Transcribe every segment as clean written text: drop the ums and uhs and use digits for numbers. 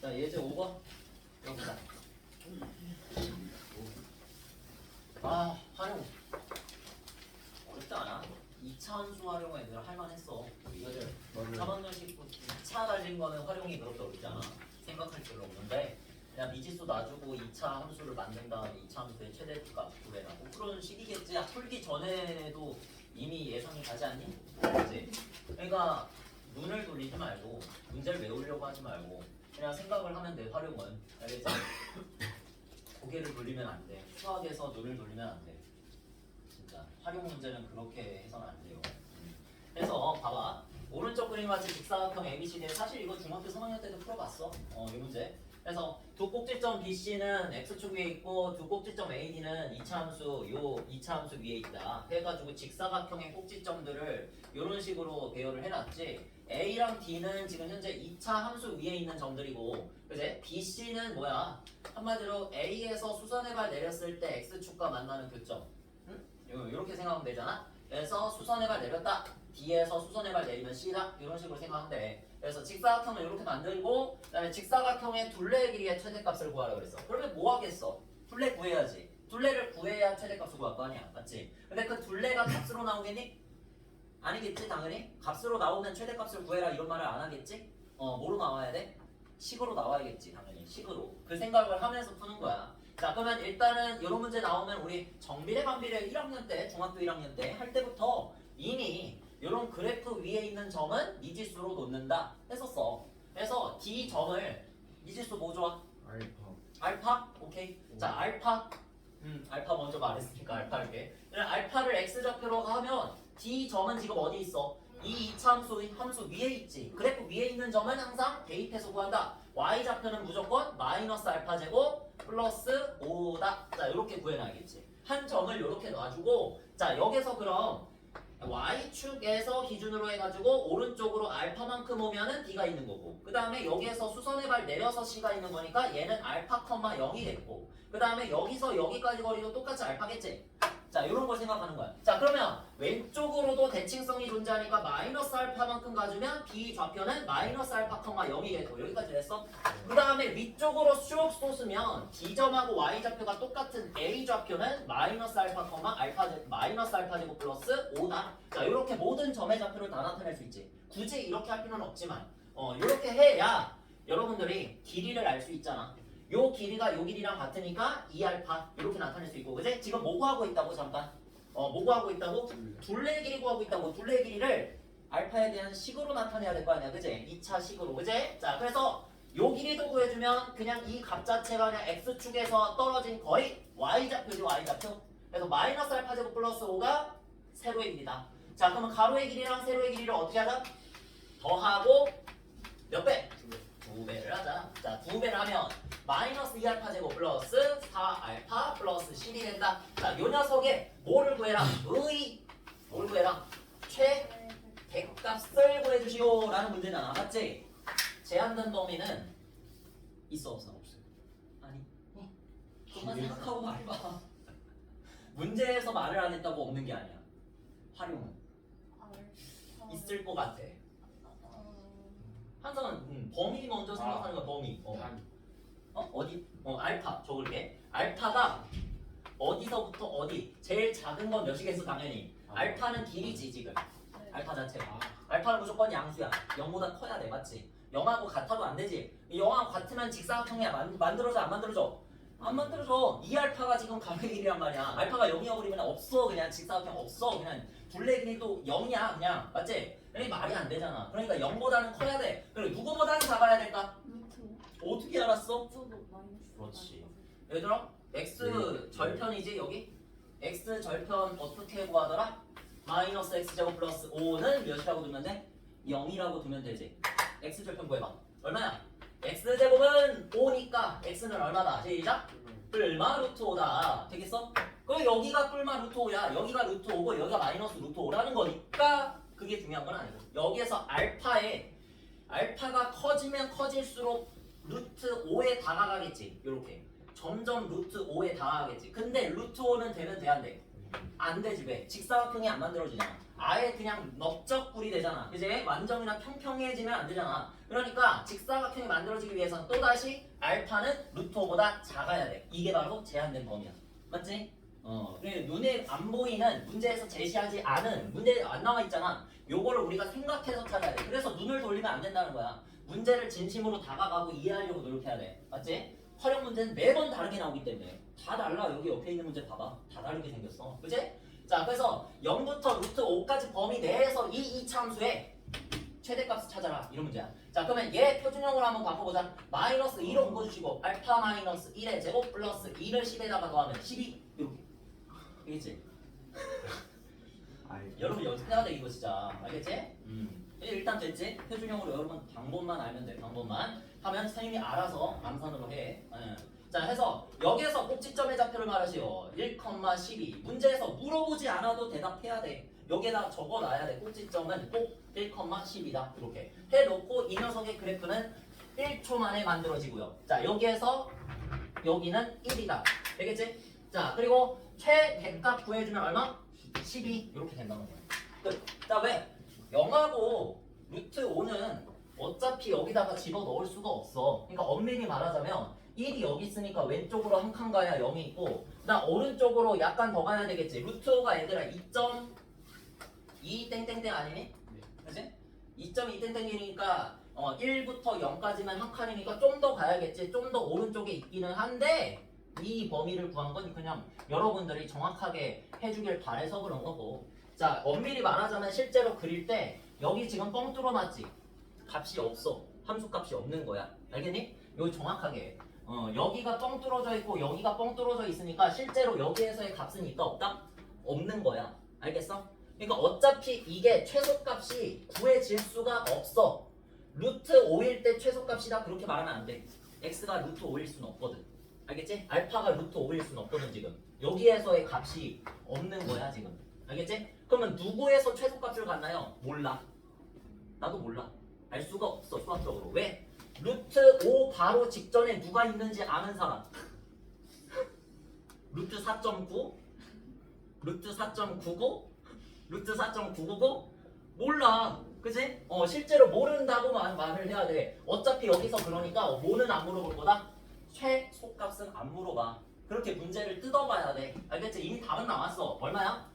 자, 예제 5번. 여기다. 아, 활용. 어렵지 않아? 2차 함수 활용은 얘들아 할만했어. 이거들 3학년식 2차 달린 거는 활용이 그렇게 어렵지 않아. 생각할 필요 없는데 그냥 미지수 놔주고 2차 함수를 만든 다음에 2차 함수의 최대값 구해라고 그런 식이겠지. 풀기 전에도 이미 예상이 가지 않니? 그렇지? 그러니까 눈을 돌리지 말고 문제를 외우려고 하지 말고 그냥 생각을 하면 돼. 활용은 알겠지? 고개를 돌리면 안 돼. 수학에서 눈을 돌리면 안 돼. 진짜 활용 문제는 그렇게 해서는 안 돼요. 그래서 봐봐. 오른쪽 그림 같이 직사각형 ABCD 사실 이거 중학교 3학년 때도 풀어봤어. 이 문제. 그래서 두 꼭지점 BC는 X축 위에 있고 두 꼭지점 AD는 2차 함수 요 2차 함수 위에 있다. 해가지고 직사각형의 꼭지점들을 이런 식으로 배열을 해놨지. A랑 D는 지금 현재 2차 함수 위에 있는 점들이고 그제? BC는 뭐야? 한마디로 A에서 수선의 발 내렸을 때 X축과 만나는 교점. 이렇게 생각하면 되잖아. 그래서 수선의 발 내렸다. D에서 수선의 발 내리면 C다. 이런 식으로 생각하면 돼. 그래서 직사각형을 이렇게 만들고 그다음에 직사각형의 둘레의 길이의 최대값을 구하라고 그랬어. 그러면 뭐 하겠어? 둘레 구해야지. 둘레를 구해야 최대값을 구할 거 아니야. 맞지? 근데 그 둘레가 값으로 나오겠니? 아니겠지 당연히. 값으로 나오는 최대값을 구해라 이런 말을 안 하겠지? 뭐로 나와야 돼? 식으로 나와야겠지 당연히. 식으로. 그 생각을 하면서 푸는 거야. 자 그러면 일단은 이런 문제 나오면 우리 정비례 반비례 1학년 때 중학교 1학년 때 할 때부터 이미 이런 그래프 위에 있는 점은 미지수로 놓는다 했었어. 그래서 D 점을 미지수 뭐 좋아? 알파? 오케이. 자 알파 알파 먼저 말했으니까 알파 이렇게. 알파를 x좌표로 하면 D 점은 지금 어디 있어? 이 2차 함수 위에 있지. 그래프 위에 있는 점은 항상 대입해서 구한다. y좌표는 무조건 마이너스 알파 제곱 플러스 5다. 자 이렇게 구해놔야겠지. 한 점을 이렇게 놔주고 자 여기서 그럼 y축에서 기준으로 해가지고 오른쪽으로 알파만큼 오면은 D가 있는 거고 그 다음에 여기에서 수선의 발 내려서 C가 있는 거니까 얘는 알파, 0이 됐고 그 다음에 여기서 여기까지 거리도 똑같이 알파겠지. 자 이런 걸 생각하는 거야. 자 그러면 왼쪽으로도 대칭성이 존재하니까 마이너스 알파만큼 가주면 B 좌표는 마이너스 알파, 0이 되고 여기까지 됐어? 그 다음에 위쪽으로 쭉 쏘으면 D점하고 Y좌표가 똑같은 A좌표는 마이너스 알파, 마이너스 알파 제곱 플러스 5다. 자 이렇게 모든 점의 좌표를 다 나타낼 수 있지. 굳이 이렇게 할 필요는 없지만 이렇게 해야 여러분들이 길이를 알 수 있잖아. 요 길이가 요 길이랑 같으니까 2알파 이렇게 나타낼 수 있고 그지? 지금 뭐 구하고 있다고 잠깐 뭐 구하고 있다고? 둘레 길이 구하고 있다고. 둘레 길이를 알파에 대한 식으로 나타내야 될 거 아니야 그지? 2차 식으로 그지? 자 그래서 요 길이도 구해주면 그냥 이 값 자체가 그냥 x축에서 떨어진 거의 y좌표지 y좌표. 그래서 마이너스 알파 제곱 플러스 5가 세로의 길이다. 자 그러면 가로의 길이랑 세로의 길이를 어떻게 하자? 더하고 몇 배? 2배를 하자. 자 2배를 하면 마이너스 2알파 제곱 플러스 4알파 플러스 10이 된다. 자 요 녀석의 뭐를 구해라? 뭘 구해라? 최대값을 구해주시오 라는 문제잖아. 맞지? 제한된 범위는 있어 없어? 없어요. 아니 좀만 생각하고 말해봐. 문제에서 말을 안 했다고 없는 게 아니야. 활용은 있을 것 같아. 항상 범위 먼저 생각하는 거야. 범위. 어디? 알파 적을게. 알파가 어디서부터 어디? 제일 작은 건 몇이겠어 당연히. 알파는 길이지 지금. 알파 자체가. 알파는 무조건 양수야. 0보다 커야 돼. 맞지? 0하고 같아도 안 되지. 0하고 같으면 직사각형이야. 만들어져 안 만들어져? 안 만들어져. 2알파가 지금 가로의 길이란 말이야. 알파가 0이어버리면 없어. 그냥 직사각형 없어. 그냥 둘레 길이도 0이야 그냥. 맞지? 그러니까 말이 안 되잖아. 그러니까 0보다는 커야 돼. 그리고 누구보다는 작아야 될까? 어떻게 알았어? 그렇지. 얘들아 x 절편이지 여기? x 절편 어떻게 구하더라? 마이너스 x제곱 플러스 5는 몇이라고 두면 돼? 0이라고 두면 되지. x 절편 구해봐. 얼마야? x제곱은 5니까 x는 얼마다? 시작! 뿔마 루트 5다. 되겠어? 그럼 여기가 뿔마 루트 5야. 여기가 루트 5고 여기가 마이너스 루트 5라는 거니까 그게 중요한 건 아니고 여기에서 알파가 커지면 커질수록 루트 5에 다가가겠지. 요렇게 점점 루트 5에 다가가겠지. 근데 루트 5는 되면 돼 안 돼? 안 되지. 왜? 직사각형이 안 만들어지잖아. 아예 그냥 넓적꿀이 되잖아. 이제 완전이나 평평해지면 안 되잖아. 그러니까 직사각형이 만들어지기 위해서는 또다시 알파는 루트 5보다 작아야 돼. 이게 바로 제한된 범위야. 맞지? 그리고 눈에 안 보이는 문제에서 제시하지 않은 문제에 안 나와 있잖아. 요거를 우리가 생각해서 찾아야 돼. 그래서 눈을 돌리면 안 된다는 거야. 문제를 진심으로 다가가고 이해하려고 노력해야 돼. 맞지? 활용 문제는 매번 다르게 나오기 때문에 다 달라. 여기 옆에 있는 문제 봐봐. 다 다르게 생겼어. 그치? 자, 그래서 0부터 루트 5까지 범위 내에서 이 이차함수의 최대값을 찾아라. 이런 문제야. 자, 그러면 얘 표준형으로 한번 바꿔보자. 마이너스 2로 옮겨주시고 알파 마이너스 1의 제곱 플러스 2를 10에다가 더하면 12 이렇게. 알겠지? 여러분 연습해야 돼 이거 진짜. 알겠지? 일단 됐지? 표준형으로 여러분 방법만 알면 돼. 방법만 하면 선생님이 알아서 암산으로 해. 자, 해서 여기에서 꼭지점의 좌표를 말하시오. 1,12. 문제에서 물어보지 않아도 대답해야 돼. 여기에다 적어놔야 돼. 꼭지점은 꼭 1,10이다. 이렇게 해놓고 이 녀석의 그래프는 1초 만에 만들어지고요. 자, 여기에서 여기는 1이다. 되겠지? 자, 그리고 최대값 구해주면 얼마? 12 이렇게 된다는 거야. 자, 왜? 0하고 루트 5는 어차피 여기다가 집어넣을 수가 없어. 그러니까 엄밀히 말하자면 1이 여기 있으니까 왼쪽으로 한 칸 가야 0이 있고 그다음 오른쪽으로 약간 더 가야 되겠지. 루트 5가 얘들아 2.2 땡땡땡 아니니? 그치? 2.2 땡땡이니까 1부터 0까지만 한 칸이니까 좀 더 가야겠지. 좀 더 오른쪽에 있기는 한데 이 범위를 구한 건 그냥 여러분들이 정확하게 해주길 바래서 그런 거고. 자, 엄밀히 말하자면 실제로 그릴 때 여기 지금 뻥 뚫어놨지? 값이 없어. 함수 값이 없는 거야. 알겠니? 여기 정확하게 여기가 뻥 뚫어져 있고 여기가 뻥 뚫어져 있으니까 실제로 여기에서의 값은 있다 없다? 없는 거야. 알겠어? 그러니까 어차피 이게 최소값이 구해질 수가 없어. 루트 5일 때 최소값이다 그렇게 말하면 안 돼. x가 루트 5일 수는 없거든. 알겠지? 알파가 루트 5일 수는 없거든 지금. 여기에서의 값이 없는 거야 지금. 알겠지? 그러면 누구에서 최소값을 갖나요? 몰라. 나도 몰라. 알 수가 없어 수학적으로. 왜? 루트 5 바로 직전에 누가 있는지 아는 사람. 루트 4.9? 루트 4.99? 루트 4.999? 몰라. 그치? 실제로 모른다고만 말을 해야 돼. 어차피 여기서 그러니까 뭐는 안 물어볼 거다? 최소값은 안 물어봐. 그렇게 문제를 뜯어봐야 돼. 알겠지? 이미 답은 나왔어. 얼마야?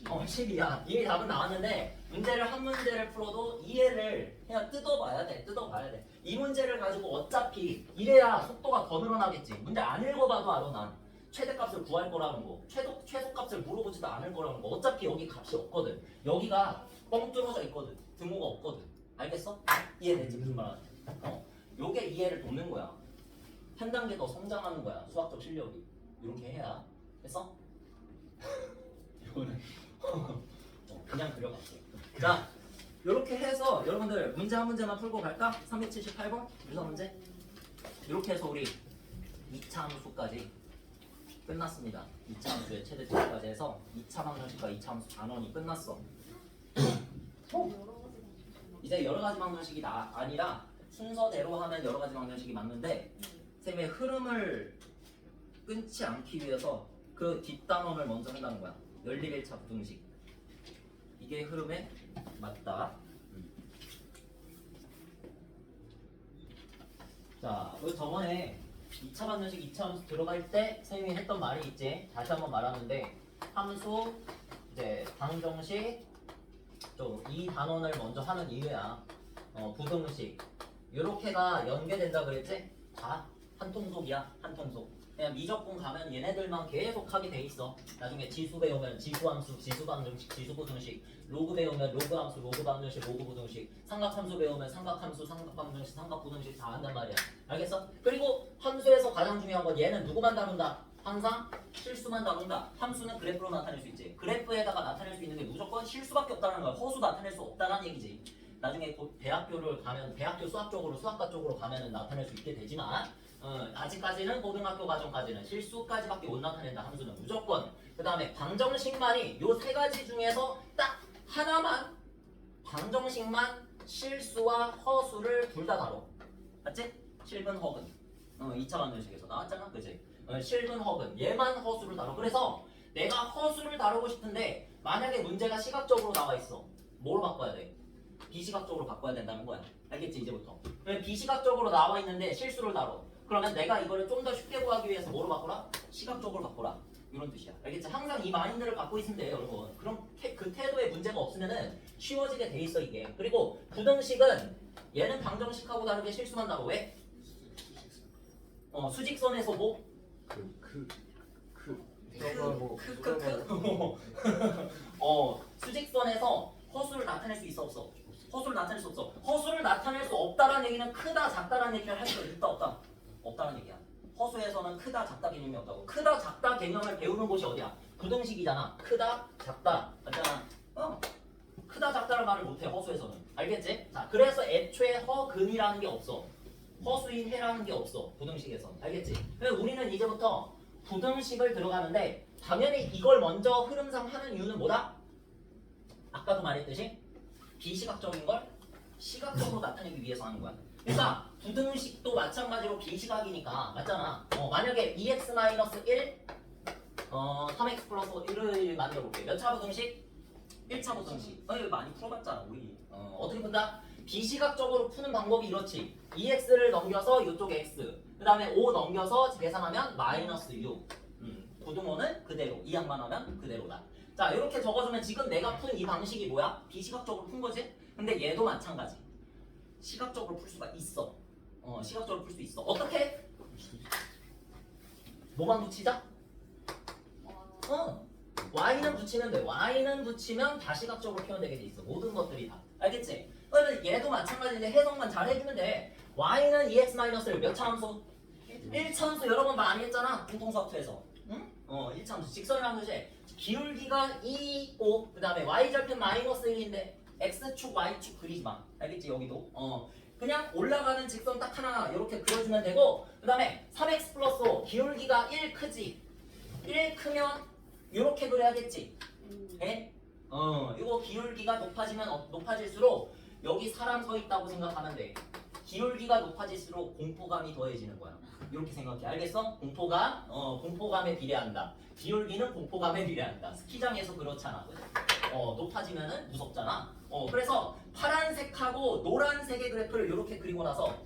10이야. 이미 답은 나왔는데 문제를 한 문제를 풀어도 이해를 그냥 뜯어봐야 돼. 뜯어봐야 돼. 이 문제를 가지고 어차피 이래야 속도가 더 늘어나겠지. 문제 안 읽어봐도 알아 난. 최대값을 구할 거라는 거. 최소값을 물어보지도 않을 거라는 거. 어차피 여기 값이 없거든. 여기가 뻥 뚫어져 있거든. 등호가 없거든. 알겠어? 이해되지? 무슨 말하는지. 요게 이해를 돕는 거야. 한 단계 더 성장하는 거야. 수학적 실력이. 이렇게 해야. 됐어? 이거는 그냥 그려갈게. 자, 이렇게 해서 여러분들 문제 한 문제만 풀고 갈까? 378번 유사 문제. 이렇게 해서 우리 2차 함수까지 끝났습니다. 2차 함수의 최대값까지 해서 2차 방정식과 2차 함수 단원이 끝났어. 이제 여러 가지 방정식이 아니라 순서대로 하면 여러 가지 방정식이 맞는데 쌤의 흐름을 끊지 않기 위해서 그 뒷단원을 먼저 한다는 거야. 연립 1차 부등식. 이게 흐름에 맞다. 자, 우리 저번에 2차 방정식, 2차 함수 들어갈 때 선생님이 했던 말이 있지. 다시 한번 말하는데 함수, 이제 방정식, 또 이 단원을 먼저 하는 이유야. 부등식. 요렇게가 연계된다 그랬지? 다 한 통속이야. 한 통속. 그냥 미적분 가면 얘네들만 계속 하게 돼 있어. 나중에 지수 배우면 지수함수, 지수방정식, 지수부등식, 로그 배우면 로그함수, 로그방정식, 로그부등식, 삼각함수 배우면 삼각함수, 삼각방정식, 삼각부등식 다 한단 말이야. 알겠어? 그리고 함수에서 가장 중요한 건 얘는 누구만 다룬다? 항상 실수만 다룬다. 함수는 그래프로 나타낼 수 있지. 그래프에다가 나타낼 수 있는 게 무조건 실수밖에 없다는 거야. 허수 나타낼 수 없다는 얘기지. 나중에 곧 대학교를 가면 대학교 수학적으로 수학과 쪽으로 가면은 나타낼 수 있게 되지만 아직까지는 고등학교 과정까지는 실수까지밖에 못 나타낸다. 함수는 무조건. 그 다음에 방정식만이 요 세 가지 중에서 딱 하나만 방정식만 실수와 허수를 둘 다 다뤄. 맞지? 실근 허근. 2차 방정식에서 나왔잖아. 그치? 실근 허근. 얘만 허수를 다뤄. 그래서 내가 허수를 다루고 싶은데 만약에 문제가 시각적으로 나와 있어. 뭐로 바꿔야 돼? 비시각적으로 바꿔야 된다는 거야. 알겠지 이제부터. 그러면 비시각적으로 나와 있는데 실수를 다뤄. 그러면 내가 이거를 좀 더 쉽게 구하기 위해서 뭐로 바꿔라? 시각적으로 바꿔라. 이런 뜻이야. 알겠지? 항상 이 마인드를 갖고 있으면 돼요, 여러분. 그럼 그 태도에 문제가 없으면은 쉬워지게 돼 있어 이게. 그리고 부등식은 얘는 방정식하고 다르게 실수만 나고 왜? 수직선에서 뭐? 수직선에서 허수를 나타낼 수 있어 없어? 허수를 나타낼 수 없어. 허수를 나타낼 수 없다라는 얘기는 크다 작다라는 얘기를 할 수 있다 없다? 없다는 얘기야. 허수에서는 크다 작다 개념이 없다고. 크다 작다 개념을 배우는 곳이 어디야? 부등식이잖아. 크다 작다 맞잖아. 크다 작다라는 말을 못해 허수에서는. 알겠지? 자, 그래서 애초에 허근이라는 게 없어. 허수인 해라는 게 없어 부등식에서는. 알겠지? 그래서 우리는 이제부터 부등식을 들어가는데 당연히 이걸 먼저 흐름상 하는 이유는 뭐다? 아까도 말했듯이 비시각적인 걸 시각적으로 나타내기 위해서 하는 거야. 그러니까 부등식도 마찬가지로 비시각이니까 맞잖아. 만약에 2x-1 3x 플러스 1을 만들어 볼게. 몇 차 부등식? 1차 부등식. 이거 많이 풀어봤잖아 우리. 어떻게 푼다? 비시각적으로 푸는 방법이 이렇지. 2x를 넘겨서 이쪽 x, 그 다음에 5 넘겨서 계산하면 마이너스 6. 부등호는 그대로, 이 양만 하면 그대로다. 자, 이렇게 적어주면 지금 내가 푼 이 방식이 뭐야? 비시각적으로 푼 거지? 근데 얘도 마찬가지. 시각적으로 풀 수가 있어. 시각적으로 풀 수 있어. 어떻게? 뭐만 붙이자? y는 붙이면 돼. y는 붙이면 다시각적으로 표현되게 돼 있어. 모든 것들이 다. 알겠지? 그러면 얘도 마찬가지인데 해석만 잘 해주면 돼. y는 2x-1 몇 차 함수? 1차 함수 여러 번 많이 했잖아. 공통수학투에서. 응? 1차 함수. 직선이라는 것이 기울기가 2, 5, 그 다음에 y절편 마이너스 1인데 x축, y축 그리지 마. 알겠지? 여기도. 그냥 올라가는 직선 딱 하나 이렇게 그려주면 되고, 그 다음에 3x 플러스 5 기울기가 1 크지? 1 크면 이렇게 그려야겠지? 네? 이거 기울기가 높아지면 높아질수록 여기 사람 서 있다고 생각하면 돼. 기울기가 높아질수록 공포감이 더해지는 거야. 이렇게 생각해. 알겠어? 공포감에 비례한다. 기울기는 공포감에 비례한다. 스키장에서 그렇잖아. 높아지면은 무섭잖아. 그래서 파란색하고 노란색의 그래프를 이렇게 그리고 나서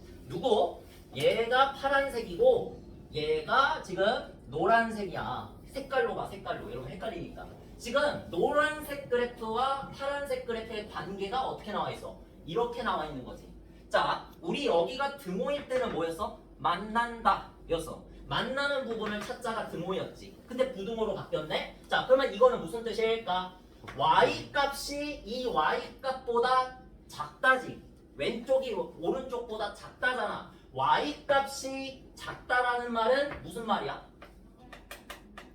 얘가 파란색이고 얘가 지금 노란색이야. 색깔로 봐, 색깔로. 여러분 헷갈리니까. 지금 노란색 그래프와 파란색 그래프의 관계가 어떻게 나와 있어? 이렇게 나와 있는 거지. 자, 우리 여기가 등호일 때는 뭐였어? 만난다 였어. 만나는 부분을 찾자가 등호였지. 근데 부등호로 바뀌었네? 자, 그러면 이거는 무슨 뜻일까? y값이 이 y값보다 작다지. 왼쪽이 오른쪽보다 작다잖아. y값이 작다라는 말은 무슨 말이야?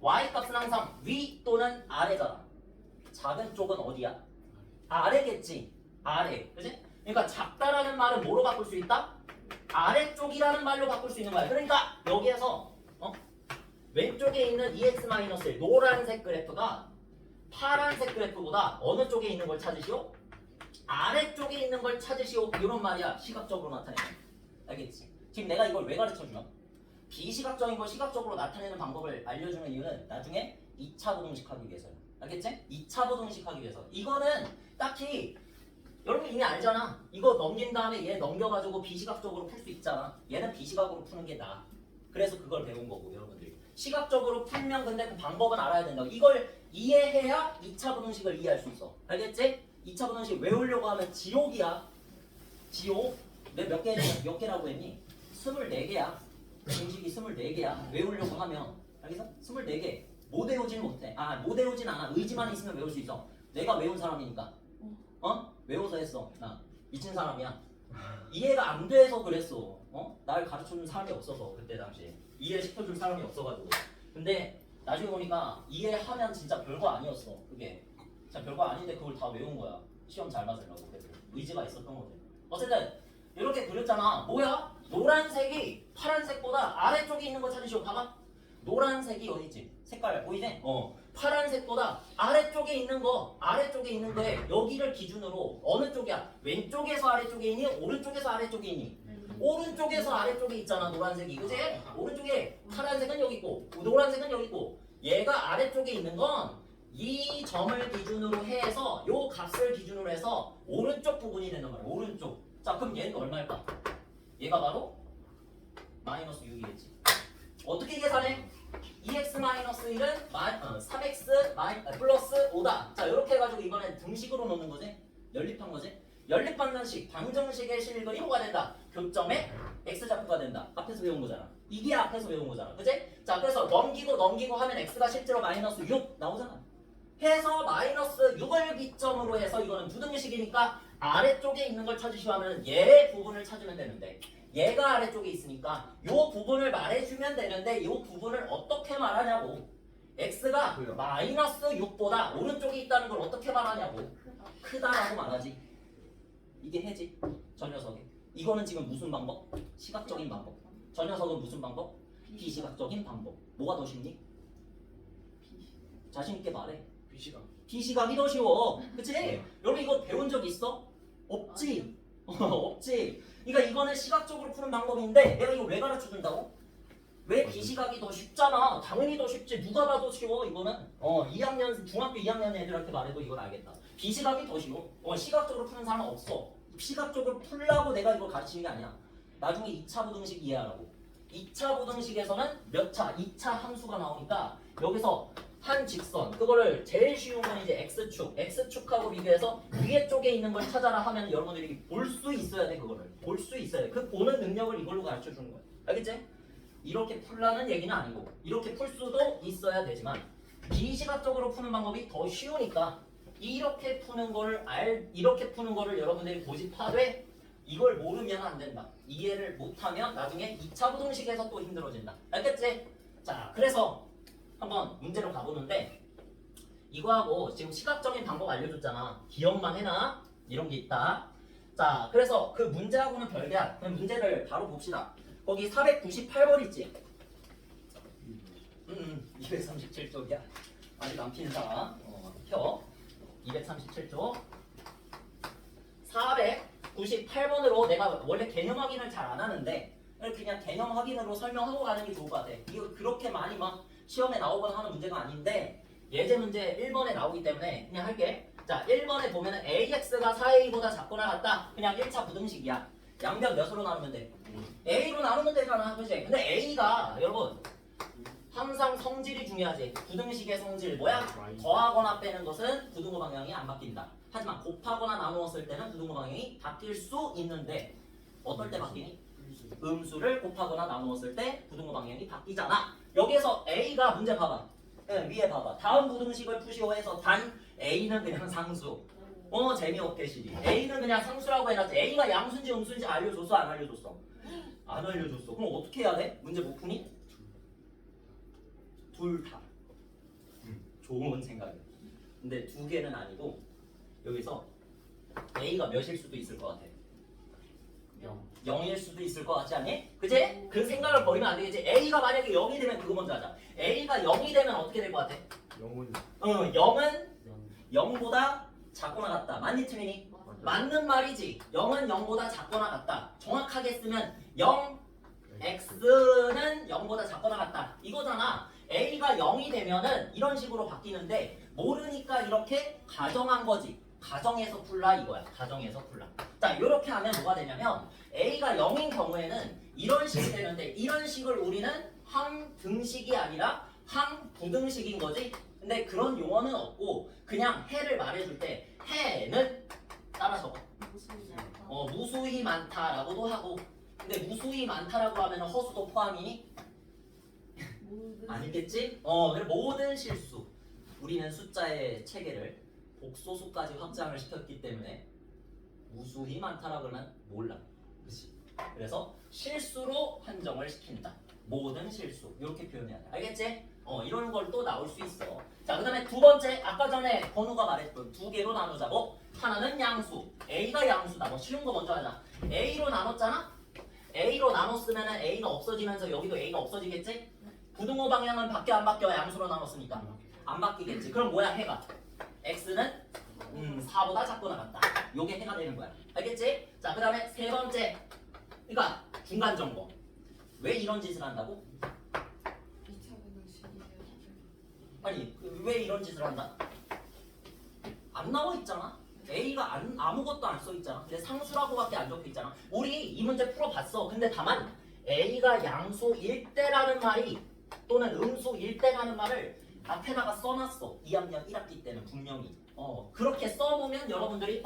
y값은 항상 위 또는 아래잖아. 작은 쪽은 어디야? 아래겠지. 아래. 그치? 그러니까 작다라는 말은 뭐로 바꿀 수 있다? 아래쪽이라는 말로 바꿀 수 있는 거야. 그러니까 여기에서 왼쪽에 있는 2x-1 노란색 그래프가 파란색 그래프보다 어느 쪽에 있는 걸 찾으시오? 아래쪽에 있는 걸 찾으시오. 이런 말이야. 시각적으로 나타내는. 알겠지? 지금 내가 이걸 왜 가르쳐주냐? 비시각적인 걸 시각적으로 나타내는 방법을 알려주는 이유는 나중에 2차 부등식 하기 위해서야. 알겠지? 2차 부등식 하기 위해서. 이거는 딱히 여러분 이미 알잖아. 이거 넘긴 다음에 얘 넘겨가지고 비시각적으로 풀 수 있잖아. 얘는 비시각으로 푸는 게 나아. 그래서 그걸 배운 거고 여러분들이. 시각적으로 풀면 근데 그 방법은 알아야 된다고. 이걸 이해해야 2차 부등식을 이해할 수 있어. 알겠지? 2차 부등식 외우려고 하면 지옥이야. 지옥. 내가 몇 개라고 했니? 24개야. 공식이 24개야. 외우려고 하면. 알겠어? 24개. 못 외우진 못해. 못 외우진 않아. 의지만 있으면 외울 수 있어. 내가 외운 사람이니까. 외워서 했어. 나 미친 사람이야. 이해가 안 돼서 그랬어. 날 가르쳐준 사람이 없어서 그때 당시에 이해시켜줄 사람이 없어가지고. 근데 나중에 보니까 이해하면 진짜 별거 아니었어. 그게 진짜 별거 아닌데 그걸 다 외운 거야. 시험 잘 맞으려고. 그래서 의지가 있었던 거지. 어쨌든 이렇게 그렸잖아. 뭐야? 노란색이 파란색보다 아래쪽에 있는 거 찾으시오. 봐봐. 노란색이 어디 있지? 색깔 보이지? 파란색보다 아래쪽에 있는 거에 여기를 기준으로 어느 쪽이야? 왼쪽에서 아래쪽에 있니? 오른쪽에서 아래쪽에 있니? 오른쪽에서 아래쪽에 있잖아. 노란색이. 그치? 오른쪽에 파란색은 여기 있고 노란색은 여기 있고 얘가 아래쪽에 있는 건 이 점을 기준으로 해서 요 값을 기준으로 해서 오른쪽 부분이 되는 거야. 오른쪽. 자, 그럼 얘는 얼마일까? 얘가 바로 마이너스 6이겠지. 어떻게 계산해? 2x 마이너스 1은 3x 플러스 5다. 자, 이렇게 해가지고 이번엔 등식으로 놓는 거지. 연립한 거지. 연립받는 식, 방정식의 실근이 뭐가 된다? 교점에 x좌표가 된다. 앞에서 배운 거잖아. 이게 앞에서 배운 거잖아. 그치? 자, 그래서 넘기고 하면 x가 실제로 마이너스 6 나오잖아. 해서 마이너스 6을 기점으로 해서 이거는 부등식이니까 아래쪽에 있는 걸 찾으시오 하면 얘의 부분을 찾으면 되는데 얘가 아래쪽에 있으니까 요 부분을 말해주면 되는데 요 부분을 어떻게 말하냐고. x가 마이너스 6보다 오른쪽에 있다는 걸 어떻게 말하냐고. 크다라고 말하지. 이게 해지. 저 녀석이. 이거는 지금 무슨 방법? 시각적인 방법. 저 녀석은 무슨 방법? 비시각적인 방법. 뭐가 더 쉽니? 자신 있게 말해. 비시각. 비시각이 더 쉬워. 그치? 여러분 이거 배운 적 있어? 없지? 없지. 그러니까 이거는 시각적으로 푸는 방법인데 내가 이거 왜 가르쳐준다고? 왜 비시각이 더 쉽잖아. 당연히 더 쉽지. 누가 봐도 쉬워 이거는. 2학년 중학교 2학년 애들한테 말해도 이걸 알겠다. 비시각이 더 쉬워. 시각적으로 푸는 사람은 없어. 시각적으로 풀라고 내가 이걸 가르치는 게 아니야. 나중에 2차 부등식 이해하라고. 2차 부등식에서는 몇 차? 2차 함수가 나오니까 여기서 한 직선, 그거를 제일 쉬운 건 이제 x축하고 비교해서 위에 쪽에 있는 걸 찾아라 하면 여러분들이 볼 수 있어야 돼. 그거를 볼 수 있어야 돼. 그 보는 능력을 이걸로 가르쳐 주는 거야. 알겠지? 이렇게 풀라는 얘기는 아니고 이렇게 풀 수도 있어야 되지만 비시각적으로 푸는 방법이 더 쉬우니까 이렇게 푸는 거를 여러분들이 고집하되 이걸 모르면 안 된다. 이해를 못하면 나중에 2차 부등식에서 또 힘들어진다. 알겠지? 자, 그래서 한번 문제로 가보는데 이거하고 지금 시각적인 방법 알려줬잖아. 기억만 해놔. 이런 게 있다. 자, 그래서 그 문제하고는 별개야. 그럼 문제를 바로 봅시다. 거기 498번 있지? 237쪽이야. 아직 안 피는 사람. 펴. 237쪽. 498번으로 내가 원래 개념 확인을 잘 안 하는데 그냥 개념 확인으로 설명하고 가는 게 좋을 것 같아. 이거 그렇게 많이 막 시험에 나오거나 하는 문제가 아닌데 예제 문제 1번에 나오기 때문에 그냥 할게. 자, 1번에 보면은 AX가 4A보다 작거나 같다. 그냥 1차 부등식이야. 양변 몇으로 나누면 돼? A로 나누면 되잖아. 그치? 근데 A가 여러분 항상 성질이 중요하지. 부등식의 성질 뭐야? 더하거나 빼는 것은 부등호 방향이 안 바뀐다. 하지만 곱하거나 나누었을 때는 부등호 방향이 바뀔 수 있는데 어떨 때 바뀌니? 음수를 곱하거나 나누었을 때 부등호 방향이 바뀌잖아. 여기에서 A가 문제 봐봐. 위에 봐봐. 다음 부등식을 푸시오 해서 단 A는 그냥 상수. 재미없게 시리. A는 그냥 상수라고 해놨지. A가 양수인지 음수인지 알려줬어? 안 알려줬어? 안 알려줬어. 그럼 어떻게 해야 돼? 문제 못 푸니? 둘 다. 좋은 생각이야. 근데 두 개는 아니고 여기서 A가 몇일 수도 있을 것 같아. 0일 수도 있을 것 같지 않니? 그치? 그 생각을 버리면 안 되겠지. A가 만약에 0이 되면 그거 먼저 하자. A가 0이 되면 어떻게 될 것 같아? 0은 0보다 작거나 같다. 맞니 틀리니? 맞는 말이지. 0은 0보다 작거나 같다. 정확하게 쓰면 0, x는 0보다 작거나 같다. 이거잖아. A가 0이 되면은 이런 식으로 바뀌는데 모르니까 이렇게 가정한 거지. 가정에서 풀라 이거야. 가정에서 풀라. 자, 이렇게 하면 뭐가 되냐면 A가 0인 경우에는 이런 식이 되는데 이런 식을 우리는 항등식이 아니라 항부등식인 거지. 근데 그런 용어는 없고 그냥 해를 말해줄 때 해는 따라서 무수히 많다라고도 하고 근데 무수히 많다라고 하면 허수도 포함이니? 아니겠지? 그래 모든 실수 우리는 숫자의 체계를 복소수까지 확장을 시켰기 때문에 무수히 많다라 그러면 몰라. 그치? 그래서 실수로 한정을 시킨다. 모든 실수 이렇게 표현해야 돼. 알겠지? 이런 걸 또 나올 수 있어. 자, 그 다음에 두 번째 아까 전에 건우가 말했던 두 개로 나누자고. 하나는 양수. A가 양수다. 뭐 쉬운 거 먼저 하자. A로 나눴잖아? A로 나눴으면 A가 없어지면서 여기도 A가 없어지겠지? 부등호 방향은 바뀌어 안 바뀌어? 양수로 나눴으니까 안 바뀌겠지. 그럼 뭐야 해가? X는 4보다 작거나 같다. 요게 해가 되는 거야. 알겠지? 자, 그 다음에 세 번째 그러니까 중간 점검. 왜 이런 짓을 한다고? 2차 부등식이에요. 아니 왜 이런 짓을 한다? 안 나와 있잖아. A가 아무것도 안 써 있잖아. 근데 상수라고밖에 안 적혀 있잖아. 우리 이 문제 풀어봤어. 근데 다만 A가 양수일 때라는 말이 또는 음수일 때라는 말을 앞에다가 써놨어. 2학년 1학기 때는 분명히. 그렇게 써보면 여러분들이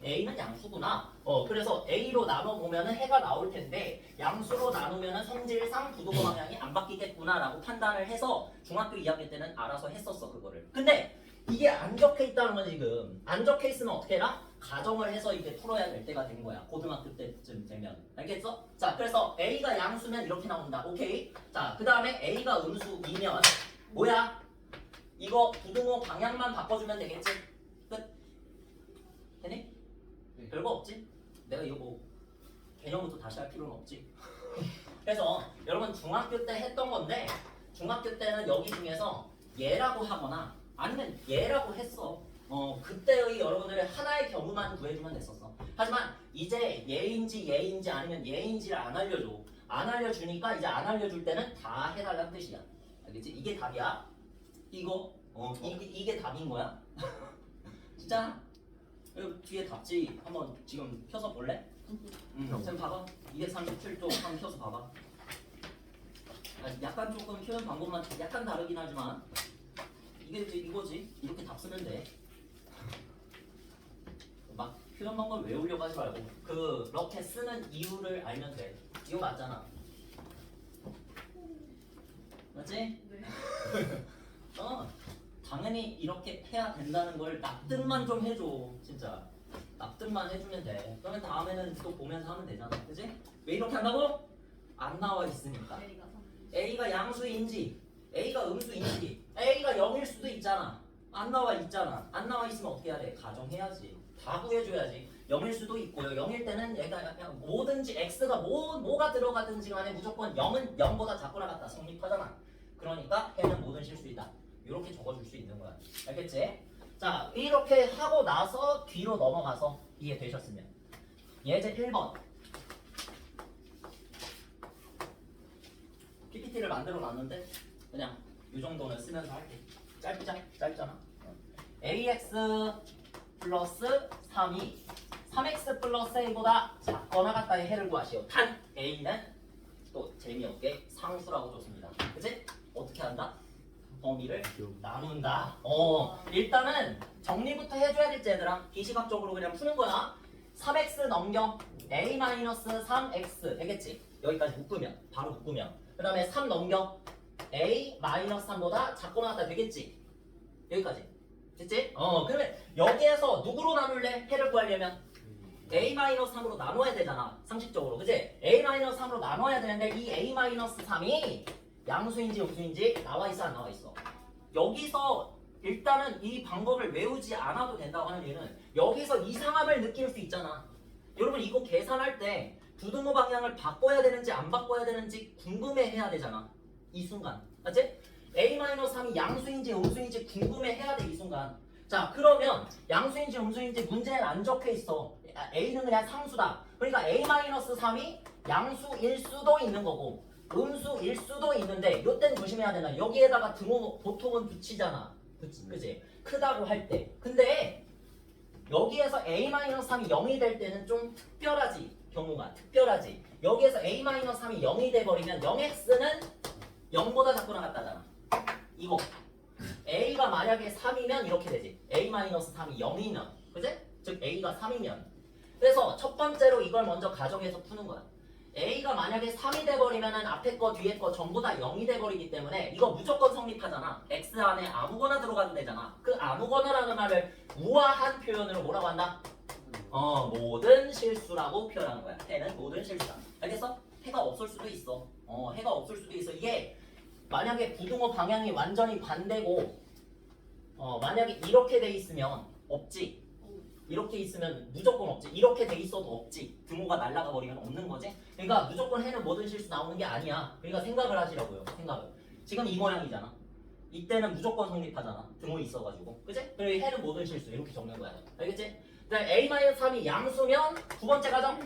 A는 양수구나. 그래서 A로 나눠보면은 해가 나올 텐데 양수로 나누면은 성질상 부등호 방향이 안 바뀌겠구나라고 판단을 해서 중학교 2학기 때는 알아서 했었어 그거를. 근데 이게 안 적혀 있다는 건 지금 안 적혀 있으면 어떻게 해라? 가정을 해서 이제 풀어야 될 때가 된 거야. 고등학교 때쯤 되면. 알겠어? 자, 그래서 A가 양수면 이렇게 나온다. 오케이? 자, 그 다음에 A가 음수이면 뭐야? 이거 부등호 방향만 바꿔주면 되겠지? 끝? 되니? 네. 별거 없지? 내가 이거 뭐 개념부터 다시 할 필요는 없지. 그래서 여러분 중학교 때 했던 건데 중학교 때는 여기 중에서 얘라고 하거나 아니면 얘라고 했어. 그때의 여러분들의 하나의 경우만 구해주면 됐었어. 하지만 이제 얘인지 아니면 얘인지를 안 알려줘. 안 알려주니까 이제 안 알려줄 때는 다 해달라는 뜻이야. 알겠지? 이게 답이야. 이거 이게 답인 거야. 진짜? 여기 뒤에 답지 한번 지금 켜서 볼래? 쌤 봐봐. 237쪽 한번 켜서 봐봐. 약간 조금 표현 방법만 약간 다르긴 하지만 이게 이제 이거지. 이렇게 답 쓰면 돼. 막 표현 방법 외우려고 하지 말고 그렇게 쓰는 이유를 알면 돼. 이거 맞잖아. 맞지? 네. 당연히 이렇게 해야 된다는 걸 납득만 좀 해줘. 진짜 납득만 해주면 돼. 그러면 다음에는 또 보면서 하면 되잖아. 그지? 왜 이렇게 한다고? 안 나와 있으니까. A가 3. A가 양수인지 A가 음수인지 A가 0일 수도 있잖아. 안 나와 있잖아. 안 나와 있으면 어떻게 해야 돼? 가정해야지. 다 구해줘야지. 0일 수도 있고요. 0일 때는 얘가 그냥 뭐든지 X가 뭐가 들어가든지 간에 무조건 0은 0보다 작거나 같다. 성립하잖아. 그러니까 해는 뭐든 실 수 있다. 이렇게 적어줄 수 있는 거야. 알겠지? 자, 이렇게 하고 나서 뒤로 넘어가서 이해되셨으면 예제 1번 PPT를 만들어 놨는데 그냥 이 정도는 쓰면서 할게. 짧잖아. AX 플러스 3이 3X 플러스 A보다 작거나 같다의 해를 구하시오. 단 A는 또 재미없게 상수라고 줬습니다. 그치? 어떻게 한다? 범위를 나눈다. 일단은 정리부터 해줘야 될지 얘들아. 비시각적으로 그냥 푸는 거야. 3x 넘겨 a-3x 되겠지? 여기까지 묶으면 바로 묶으면 그 다음에 3 넘겨 a-3보다 작거나 같다 되겠지? 여기까지 됐지? 그러면 여기에서 누구로 나눌래? 해를 구하려면 a-3으로 나눠야 되잖아. 상식적으로 그치? a-3으로 나눠야 되는데 이 a-3이 양수인지 음수인지 나와 있어 안 나와 있어? 여기서 일단은 이 방법을 외우지 않아도 된다고 하는 이유는 여기서 이상함을 느낄 수 있잖아. 여러분 이거 계산할 때 부등호 방향을 바꿔야 되는지 안 바꿔야 되는지 궁금해해야 되잖아. 이 순간 맞지? a-3이 양수인지 음수인지 궁금해해야 돼 이 순간. 자 그러면 양수인지 음수인지 문제는 안 적혀 있어. a는 그냥 상수다. 그러니까 a-3이 양수일 수도 있는 거고 음수일 수도 있는데 요땐 조심해야 되나? 여기에다가 등호 보통은 붙이잖아. 그치? 크다고 할 때. 근데 여기에서 a-3이 0이 될 때는 좀 특별하지. 경우가 특별하지. 여기에서 a-3이 0이 돼버리면 0x는 0보다 작거나 같다잖아. 이거 a가 만약에 3이면 이렇게 되지. a-3이 0이면 그치? 즉 a가 3이면 그래서 첫 번째로 이걸 먼저 가정해서 푸는 거야. A가 만약에 3이 돼버리면은 앞에 거 뒤에 거 전부 다 0이 돼버리기 때문에 이거 무조건 성립하잖아. X 안에 아무거나 들어가도 되잖아. 그 아무거나라는 말을 우아한 표현으로 뭐라고 한다? 모든 실수라고 표현하는 거야. 해는 모든 실수다. 알겠어? 해가 없을 수도 있어. 해가 없을 수도 있어. 이게 만약에 부등호 방향이 완전히 반대고 만약에 이렇게 돼 있으면 없지. 이렇게 있으면 무조건 없지. 이렇게 돼 있어도 없지. 등호가 날아가 버리면 없는 거지. 그러니까 무조건 해는 모든 실수 나오는 게 아니야. 그러니까 생각을 하시라고요. 생각을. 지금 이 모양이잖아. 이때는 무조건 성립하잖아. 등호 있어가지고. 그치? 그리고 해는 모든 실수. 이렇게 적는 거야. 알겠지? 그다음에 a-3이 양수면 두 번째 가정.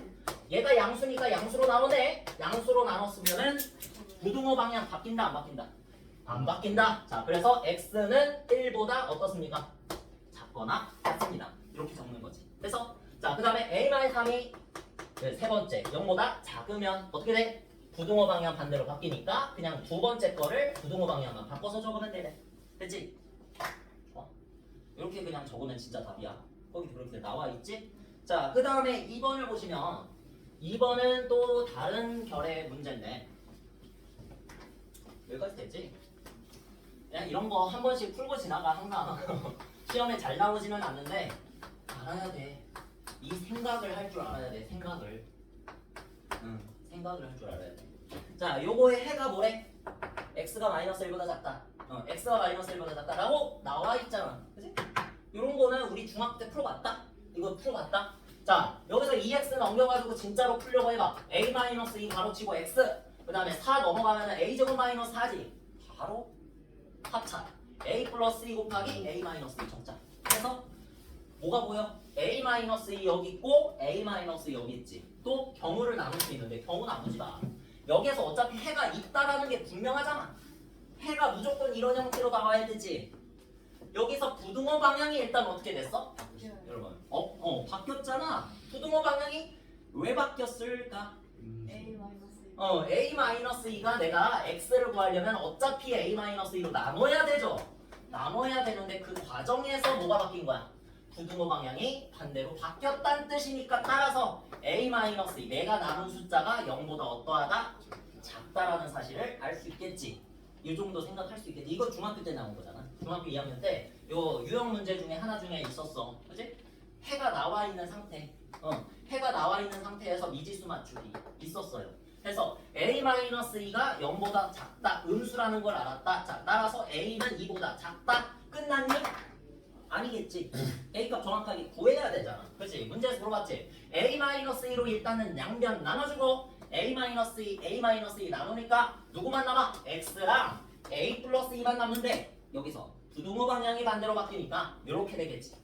얘가 양수니까 양수로 나누네. 양수로 나눴으면은 부등호 방향 바뀐다 안 바뀐다? 안 바뀐다. 자, 그래서 x는 1보다 어떻습니까? 작거나 같습니다. 이렇게 적는 거지. 그래서 자, 그 다음에 a-3이 세 번째 0보다 작으면 어떻게 돼? 부등호 방향 반대로 바뀌니까 그냥 두 번째 거를 부등호 방향만 바꿔서 적으면 되네. 됐지? 이렇게 그냥 적으면 진짜 답이야. 거기 그렇게 나와 있지? 자, 그 다음에 2번을 보시면 2번은 또 다른 결의 문제인데 여기까지 됐지? 그냥 이런 거 한 번씩 풀고 지나가 항상. 시험에 잘 나오지는 않는데 알아야 돼. 이 생각을 할 줄 알아야 돼. 생각을. 생각을 할 줄 알아야 돼. 자, 요거의 해가 뭐래? x가 마이너스 1보다 작다. x가 마이너스 1보다 작다라고 나와 있잖아. 그치? 요런 거는 우리 중학교 때 풀어봤다? 이거 풀어봤다? 자, 여기서 2x 넘겨가지고 진짜로 풀려고 해봐. a-2 가로치고 x. 그 다음에 4 넘어가면 a제곱 마이너스 4지. 바로 합차. a 플러스 2 곱하기 a-2 적자. 그래서 뭐가 보여? a-2 여기 있고 a-2 여기 있지. 또 경우를 나눌 수 있는데 경우 나누지 마. 여기에서 어차피 해가 있다라는 게 분명하잖아. 해가 무조건 이런 형태로 나와야 되지. 여기서 부등호 방향이 일단 어떻게 됐어? 여러분, 바뀌었잖아. 부등호 방향이 왜 바뀌었을까? a-2가 내가 x를 구하려면 어차피 a-2로 나눠야 되죠. 나눠야 되는데 그 과정에서 뭐가 바뀐 거야? 부등호 방향이 반대로 바뀌었다는 뜻이니까 따라서 a-2 내가 나눈 숫자가 0보다 어떠하다? 작다라는 사실을 알 수 있겠지. 이 정도 생각할 수 있겠지. 이거 중학교 때 나온 거잖아. 중학교 2학년 때 요 유형 문제 중에 하나 중에 있었어. 그치? 해가 나와 있는 상태. 해가 나와 있는 상태에서 미지수 맞추기 있었어요. 그래서 a-2가 0보다 작다. 음수라는 걸 알았다. 자, 따라서 a는 2보다 작다. 끝났니? 아니겠지. a값 정확하게 구해야 되잖아. 그렇지? 문제에서 물어봤지. a-2로 일단은 양변 나눠주고 a-2 나누니까 누구만 남아? x랑 a 플러스 2만 남는데 여기서 부등호 방향이 반대로 바뀌니까 이렇게 되겠지.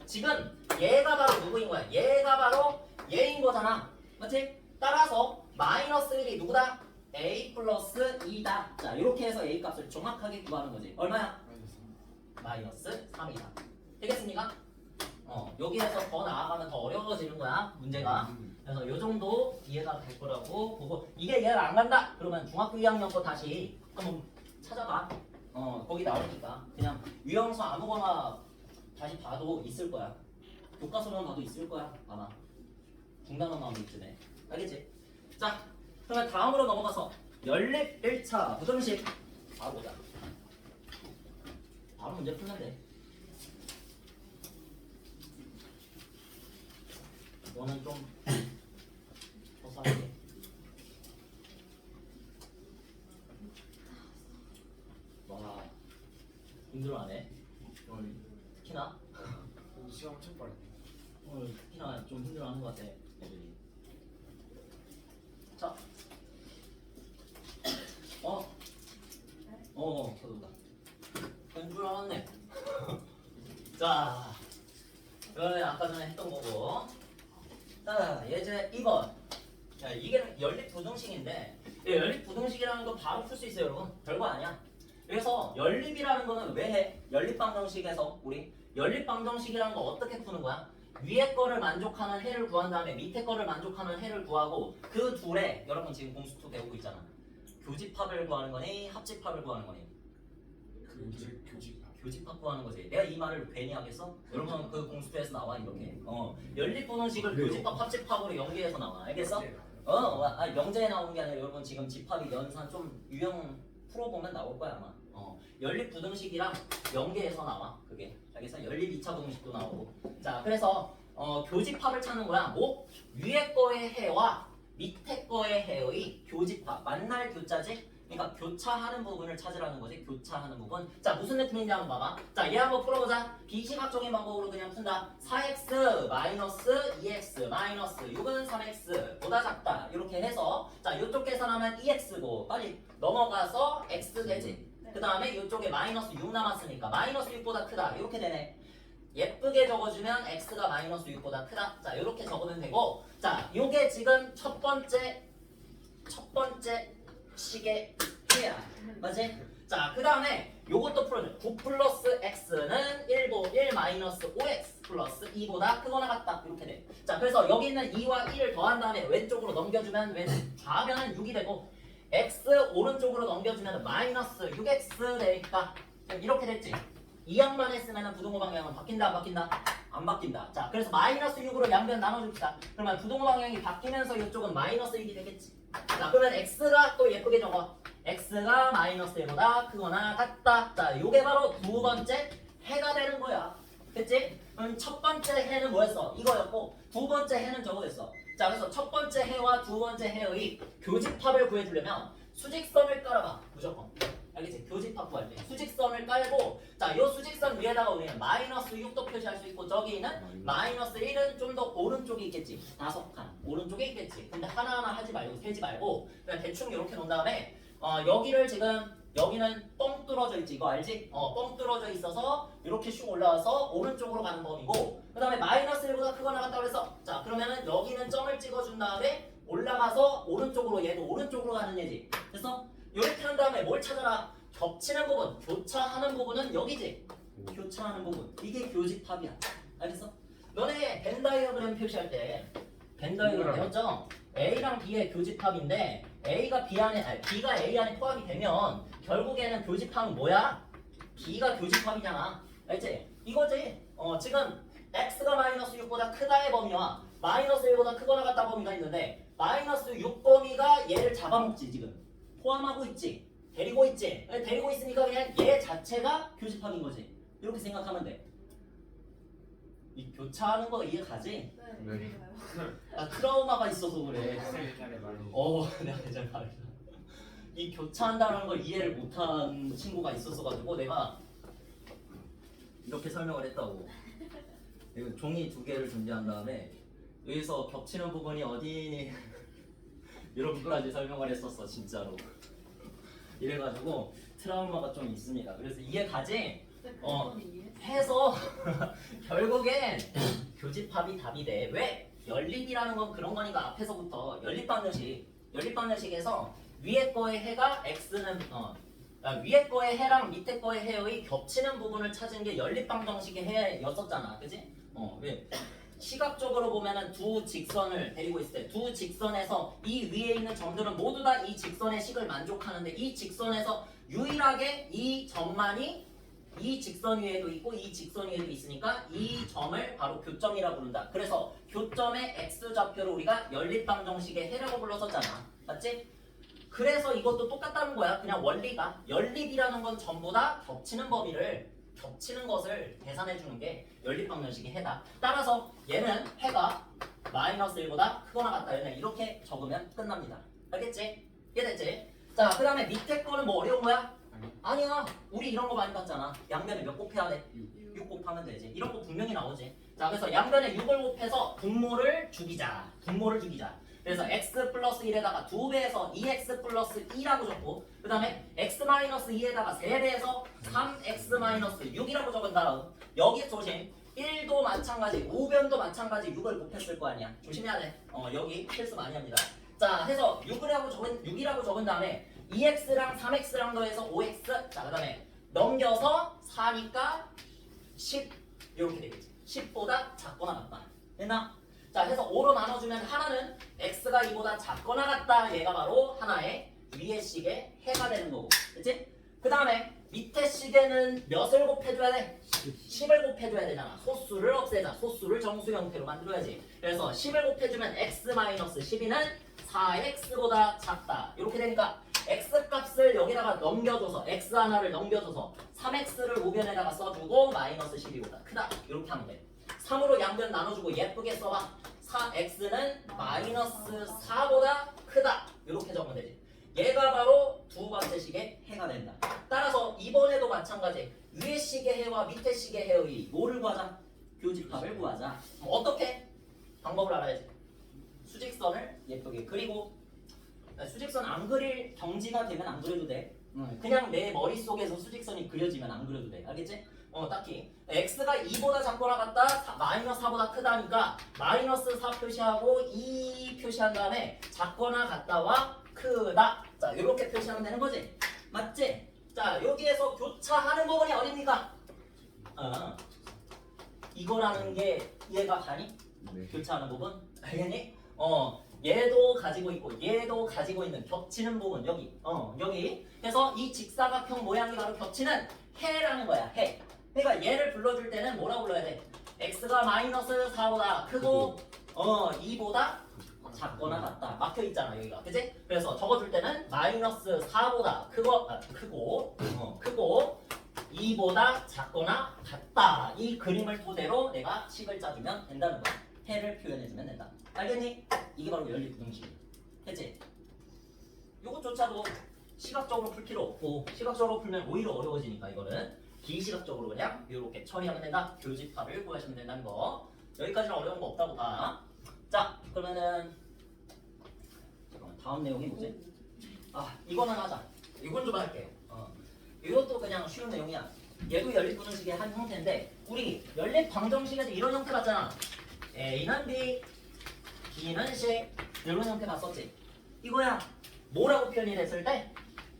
지금 얘가 바로 누구인 거야? 얘가 바로 얘인 거잖아. 맞지? 따라서 마이너스 1이 누구다? a 플러스 2다. 자, 이렇게 해서 a 값을 정확하게 구하는 거지. 얼마야? 마이너스 3이다. 되겠습니까? 여기에서 더 나아가면 더 어려워지는 거야, 문제가. 그래서 요 정도 이해가 될 거라고 보고, 이게 이해가 안 간다? 그러면 중학교 2학년 거 다시 한번 찾아봐. 거기 나오니까. 그냥 유형수 아무거나 다시 봐도 있을 거야. 교과서만 봐도 있을 거야, 아마. 중단어 나오면 있지. 알겠지? 자, 그러면 다음으로 넘어가서 연립 1차 부등식 바로 보자. 바로 문제 풀면 돼. 이거는 좀 허사하게. 와, 힘들어하네. 특히나 시간 엄청 빠르네. 오늘 특히나 좀 힘들어하는 것 같아, 애들이. 자, 저도다. 힘들어하네. 자, 이거는 아까 전에 했던 거고. 자, 예제 2번. 자, 이게 연립 부등식인데, 연립 부등식이라는 거 바로 풀 수 있어요, 여러분. 별거 아니야. 그래서 연립이라는 거는 왜 해? 연립 방정식에서 우리 연립 방정식이라는 거 어떻게 푸는 거야? 위에 거를 만족하는 해를 구한 다음에 밑에 거를 만족하는 해를 구하고 그 둘에 여러분 지금 공수투 배우고 있잖아. 교집합을 구하는 거니 합집합을 구하는 거니? 교집합 구하는 거지. 내가 이 말을 괜히 하겠어? 여러분 그 공수투에서 나와 이렇게. 연립 부등식을 교집합 합집합으로 연계해서 나와. 알겠어? 명제에 나오는 게 아니라 여러분 지금 집합이 연산 좀 유형 풀어보면 나올 거야 아마. 연립 부등식이랑 연계해서 나와 그게. 알겠어? 연립 2차 부등식도 나오고. 자, 그래서 교집합을 찾는 거야. 뭐? 위에 거의 해와 밑에 거의 해의 교집합. 만날 교자지? 그러니까 교차하는 부분을 찾으라는 거지. 교차하는 부분. 자, 무슨 느낌인지 한번 봐봐. 자, 얘 한번 풀어보자. 비심학적인 방법으로 그냥 푼다. 4x 마이너스 2x 마이너스 6은 3x 보다 작다. 이렇게 해서 자, 이쪽 계산하면 2x고 빨리 넘어가서 x 되지. 그 다음에 이쪽에 마이너스 6 남았으니까 마이너스 6보다 크다. 이렇게 되네. 예쁘게 적어주면 x가 마이너스 6보다 크다. 자, 이렇게 적으면 되고. 자, 요게 지금 첫 번째 식의 이해야. 맞지? 자, 그 다음에 요것도 풀어줘. 9 플러스 x는 1 마이너스 5x 플러스 2보다 크거나 같다. 이렇게 돼. 자, 그래서 여기 있는 2와 1을 더한 다음에 왼쪽으로 넘겨주면 좌변은 6이 되고 x 오른쪽으로 넘겨주면 마이너스 6x 되니까 이렇게 됐지. 이 양만 했으면 부동호 방향은 바뀐다 안 바뀐다? 안 바뀐다. 자, 그래서 마이너스 6으로 양변 나눠줍시다. 그러면 부동호 방향이 바뀌면서 이쪽은 마이너스 1이 되겠지. 자, 그러면 x가 또 예쁘게 적어. x가 마이너스 1보다 크거나 같다. 자, 요게 바로 두 번째 해가 되는 거야. 그치? 첫 번째 해는 뭐였어? 이거였고 두 번째 해는 저거였어. 자, 그래서 첫 번째 해와 두 번째 해의 교집합을 구해주려면 수직선을 깔아봐. 무조건. 알겠지? 교집합 구할 때 수직선을 깔고, 자, 요 수직선 위에다가 우리는 마이너스 6도 표시할 수 있고 저기는 마이너스 1은 좀 더 오른쪽에 있겠지. 5칸 오른쪽에 있겠지. 근데 하나하나 하지 말고 세지 말고 그냥 대충 이렇게 놓은 다음에 여기를 지금 여기는 뻥 뚫어져 있지. 이거 알지? 뻥 뚫어져 있어서 이렇게 슉 올라와서 오른쪽으로 가는 범위고, 그 다음에 마이너스 1보다 크거나 같다고 그랬어. 자, 그러면은 여기는 점을 찍어준 다음에 올라가서 오른쪽으로, 얘도 오른쪽으로 가는 얘지. 그래서 이렇게 한 다음에 뭘 찾아라? 겹치는 부분, 교차하는 부분은 여기지. 교차하는 부분, 이게 교집합이야. 알겠어? 너네 벤 다이어그램 표시할 때 벤 다이어그램 배웠죠? A랑 B의 교집합인데 A가 B 안에, 아니, B가 A 안에 포함이 되면 결국에는 교집합은 뭐야? B가 교집합이잖아. 알지? 이거지. 지금 X가 마이너스 6보다 크다의 범위와 마이너스 1보다 크거나 같다 범위가 있는데 마이너스 6 범위가 얘를 잡아먹지. 지금 포함하고 있지. 데리고 있지. 데리고 있으니까 그냥 얘 자체가 교집합인 거지. 이렇게 생각하면 돼. 이 교차하는 거 이해 가지? 네. 나 트라우마가 있어서 그래. 옛날에 많이. 내가 예전에 말했어. 이 교차한다는 걸 이해를 못한 친구가 있었어가지고 내가 이렇게 설명을 했다고. 이거 종이 2개를 준비한 다음에 여기서 겹치는 부분이 어디니 이렇게까지 설명을 했었어 진짜로. 이래가지고 트라우마가 좀 있습니다. 그래서 이해 가지? 해서 결국엔 교집합이 답이 돼. 왜? 연립이라는 건 그런 거니까 앞에서부터 연립방정식에서 위에 거의 해가 x는 위에 거의 해랑 밑에 거의 해의 겹치는 부분을 찾은 게 연립방정식의 해였었잖아. 그지? 왜? 시각적으로 보면은 두 직선을 데리고 있을 때 두 직선에서 이 위에 있는 점들은 모두 다 이 직선의 식을 만족하는데 이 직선에서 유일하게 이 점만이 이 직선 위에도 있고 이 직선 위에도 있으니까 이 점을 바로 교점이라고 부른다. 그래서 교점의 x좌표를 우리가 연립방정식의 해라고 불렀었잖아. 맞지? 그래서 이것도 똑같다는 거야. 그냥 원리가. 연립이라는 건 전부 다 겹치는 범위를, 겹치는 것을 계산해 주는 게 연립방정식의 해다. 따라서 얘는 해가 마이너스 1보다 크거나 같다. 얘는 이렇게 적으면 끝납니다. 알겠지? 이해됐지? 자, 그 다음에 밑에 거는 뭐 어려운 거야? 아니야. 우리 이런 거 많이 봤잖아. 양변에 몇 곱해야 돼? 6 곱하면 되지. 이런 거 분명히 나오지. 자, 그래서 양변에 6을 곱해서 분모를 죽이자. 그래서 x 플러스 1에다가 2배에서 2x 플러스 2라고 적고, 그 다음에 x 마이너스 2에다가 3배에서 3x 마이너스 6이라고 적은 다음 여기 조심. 1도 마찬가지, 우변도 마찬가지 6을 곱했을 거 아니야. 조심해야 돼. 여기 실수 많이 합니다. 자, 해서 6이라고 적은 다음에 2x랑 3x랑 더해서 5x. 자, 그 다음에 넘겨서 4니까 10 이렇게 되겠지. 10보다 작거나 같다. 됐나? 자, 해서 5로 나눠주면 하나는 x가 2보다 작거나 같다. 얘가 바로 하나의 위의 식의 해가 되는 거고. 그치? 그 다음에 밑에 식에는 몇을 곱해줘야 돼? 10을 곱해줘야 되잖아. 소수를 없애자. 소수를 정수 형태로 만들어야지. 그래서 10을 곱해주면 x-12는 4x보다 작다. 이렇게 되니까 x값을 여기다가 넘겨줘서 x 하나를 넘겨줘서 3x를 우변에다가 써주고 마이너스 12보다 크다. 이렇게 하면 돼. 3으로 양변 나눠주고 예쁘게 써봐. 4x는 마이너스 4보다 크다. 이렇게 적으면 되지. 얘가 바로 두 번째 식의 해가 된다. 따라서 이번에도 마찬가지. 위의 식의 해와 밑에 식의 해의 뭐를 구하자? 교집합을 구하자. 어떻게? 방법을 알아야지. 수직선을 예쁘게 그리고, 수직선 안 그릴 경지가 되면 안 그려도 돼. 그냥 내 머릿속에서 수직선이 그려지면 안 그려도 돼. 알겠지? 딱히 x가 2보다 작거나 같다, 마이너스 4보다 크다니까 마이너스 4 표시하고 2 표시한 다음에 작거나 같다와 크다. 자, 이렇게 표시하면 되는 거지. 맞지? 자 여기에서 교차하는 부분이 어딥니까? 이거라는 게 이해가 가니? 네. 교차하는 부분? 알겠니? 얘도 가지고 있고 얘도 가지고 있는 겹치는 부분 여기 여기 해서 이 직사각형 모양이 바로 겹치는 해라는 거야. 해. 그러니까 얘를 불러줄 때는 뭐라고 불러야 돼? x가 마이너스 4보다 크고 2보다 작거나 같다. 막혀 있잖아 여기가. 그치? 그래서 적어줄 때는 마이너스 4보다 크고 2보다 작거나 같다. 이 그림을 토대로 내가 식을 짜주면 된다는 거야. 해를 표현해주면 된다. 알겠니? 이게 바로 연립부등식. 했지? 요것조차도 시각적으로 풀 필요 없고 시각적으로 풀면 오히려 어려워지니까 이거는 비시각적으로 그냥 이렇게 처리하면 된다. 교집합을 구하시면 된다는 거. 여기까지는 어려운 거 없다고 봐. 자 그러면은 잠깐만 다음 내용이 뭐지? 이거는 하자. 이건 좀 할게요. 이것도 그냥 쉬운 내용이야. 얘도 연립부등식의 한 형태인데 우리 연립방정식에서 이런 형태 봤잖아. A는 B, B는 C 이런 형태 봤었지? 이거야. 뭐라고 표현이 됐을 때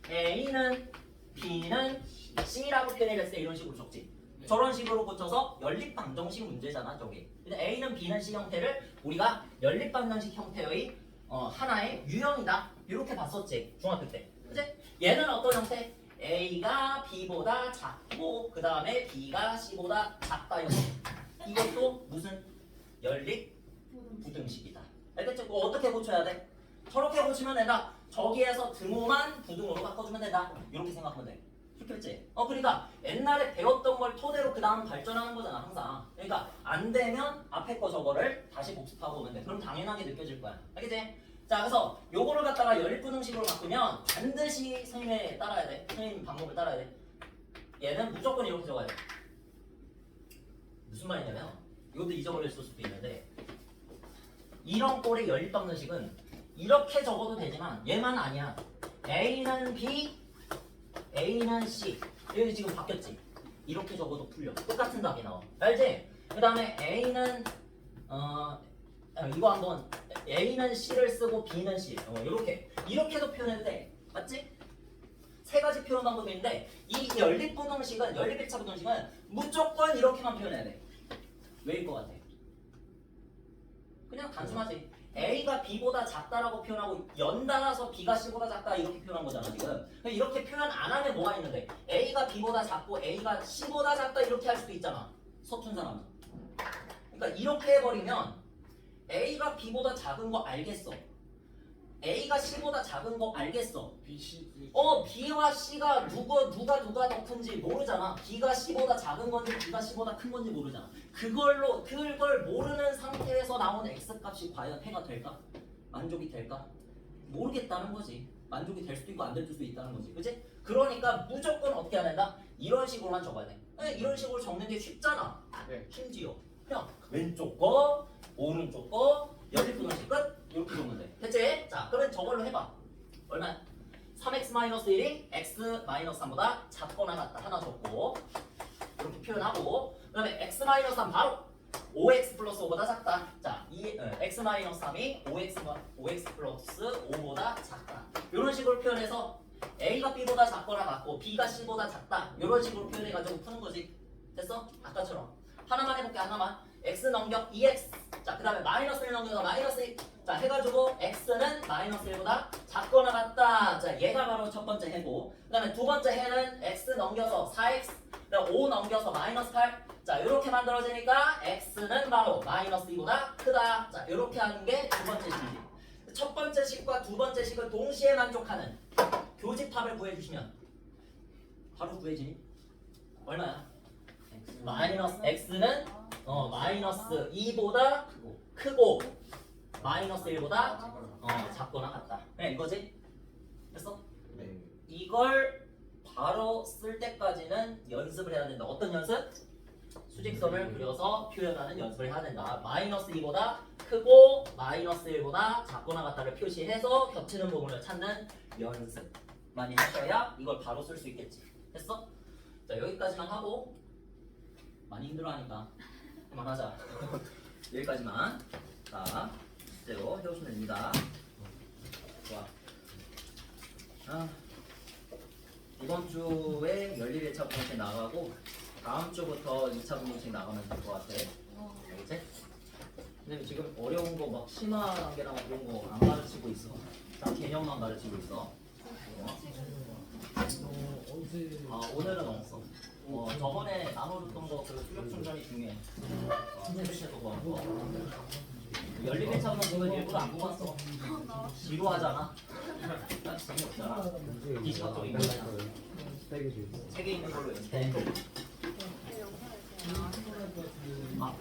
A는 B는 C라고 표현이 됐을 때 이런 식으로 적지. 저런 식으로 고쳐서 연립방정식 문제잖아 저기. 근데 A는 B는 C 형태를 우리가 연립방정식 형태의 하나의 유형이다 이렇게 봤었지 중학교 때. 그치? 얘는 어떤 형태? A가 B보다 작고 그 다음에 B가 C보다 작다 이것도 무슨 연립부등식이다. 알겠지? 그거 어떻게 고쳐야 돼? 저렇게 고치면 된다. 저기에서 등호만 부등호로 바꿔주면 된다. 이렇게 생각하면 돼. 그렇겠지? 그러니까 옛날에 배웠던 걸 토대로 그 다음 발전하는 거잖아 항상. 그러니까 안 되면 앞에 거 저거를 다시 복습하고 오면 돼. 그럼 당연하게 느껴질 거야. 알겠지? 자 그래서 요거를 갖다가 연립부등식으로 바꾸면 반드시 선생님에 따라야 돼. 선생님 방법을 따라야 돼. 얘는 무조건 이렇게 적어야 돼. 무슨 말이냐면 이것도 잊어버렸을 수도 있는데 이런 꼴의 연립방정식은 이렇게 적어도 되지만 얘만 아니야. A는 B, A는 C. 여기 지금 바뀌었지? 이렇게 적어도 풀려. 똑같은 답이 나와. 알지? 그 다음에 A는 이거 한번 A는 C를 쓰고 B는 C 이렇게도 표현해도 돼. 맞지? 세 가지 표현 방법이 있는데 이 연립부등식은 연립일차부등식은 무조건 이렇게만 표현해야 돼. 왜일 것 같아? 그냥 단순하지. A가 B보다 작다라고 표현하고 연달아서 B가 C보다 작다 이렇게 표현한 거잖아 지금. 이렇게 표현 안 하면 뭐가 있는데 A가 B보다 작고 A가 C보다 작다 이렇게 할 수도 있잖아 서툰 사람은. 그러니까 이렇게 해버리면 A가 B보다 작은 거 알겠어. A가 C보다 작은 거 알겠어. B, C, D. B와 C가 누가 더 큰지 모르잖아. B가 C보다 작은 건지 B가 C보다 큰 건지 모르잖아. 그걸 모르는 상태에서 나오는 X값이 과연 해가 될까? 만족이 될까? 모르겠다는 거지. 만족이 될 수도 있고 안 될 수도 있다는 거지. 그치? 그러니까 무조건 어떻게 해야 된다? 이런 식으로만 적어야 돼. 이런 식으로 적는 게 쉽잖아. 네. 심지어 그냥 왼쪽 거, 오른쪽 거, 연립부등식 끝 이렇게 적으면 돼. 됐지? 자, 그러면 저걸로 해봐. 얼마? 3x-1이 x-3보다 작거나 같다. 하나 적고 이렇게 표현하고 그 다음에 x-3 바로 5x 플러스 5보다 작다. 자, x-3이 5x 플러스 5보다 작다. 이런 식으로 표현해서 A가 B보다 작거나 같고 B가 C보다 작다. 이런 식으로 표현해가지고 푸는 거지. 됐어? 아까처럼. 하나만 해볼게. 하나만. x 넘겨 2x. 자, 그 다음에 마이너스를 넘겨서 마이너스 1. 자, 해가지고 x는 마이너스 1보다 작거나 같다. 자, 얘가 바로 첫 번째 해고. 그 다음에 두 번째 해는 x 넘겨서 4x. 그 다음 5 넘겨서 마이너스 8. 자, 이렇게 만들어지니까 x는 바로 마이너스 2보다 크다. 자, 이렇게 하는 게 두 번째 식이지. 첫 번째 식과 두 번째 식을 동시에 만족하는 교집합을 구해주시면 바로 구해지니? 얼마야? 마이너스 x는 마이너스 2보다 크고 마이너스 1보다 작거나 같다. 그냥 이거지? 됐어? 네. 이걸 바로 쓸 때까지는 연습을 해야 된다. 어떤 연습? 수직선을 그려서 표현하는 연습을 해야 된다. 마이너스 2보다 크고 마이너스 1보다 작거나 같다를 표시해서 겹치는 부분을 찾는 연습 많이 하셔야 이걸 바로 쓸 수 있겠지. 됐어? 자, 여기까지만 하고 많이 힘들어하니까 그만하자. 여기까지만. 자, 실제로 해오시면 됩니다. 좋아. 이번 주에 열릴 1차 분식 나가고 다음 주부터 2차 분식 나가면 될 것 같아. 알겠지? 근데 지금 어려운 거 막 심화 단계랑 그런 거 안 가르치고 있어. 딱 개념만 가르치고 있어. 아 오늘은 없어. 저번에 나눠줬던 거 그 수력 충전이 중요해. 세대에서 구한 거. 열린 1차 분식은 일부러 안 뽑았어. 지루하잖아. 난 재미없잖아. 비시각적인 거잖아. 3개 있는 걸로 연대. 아.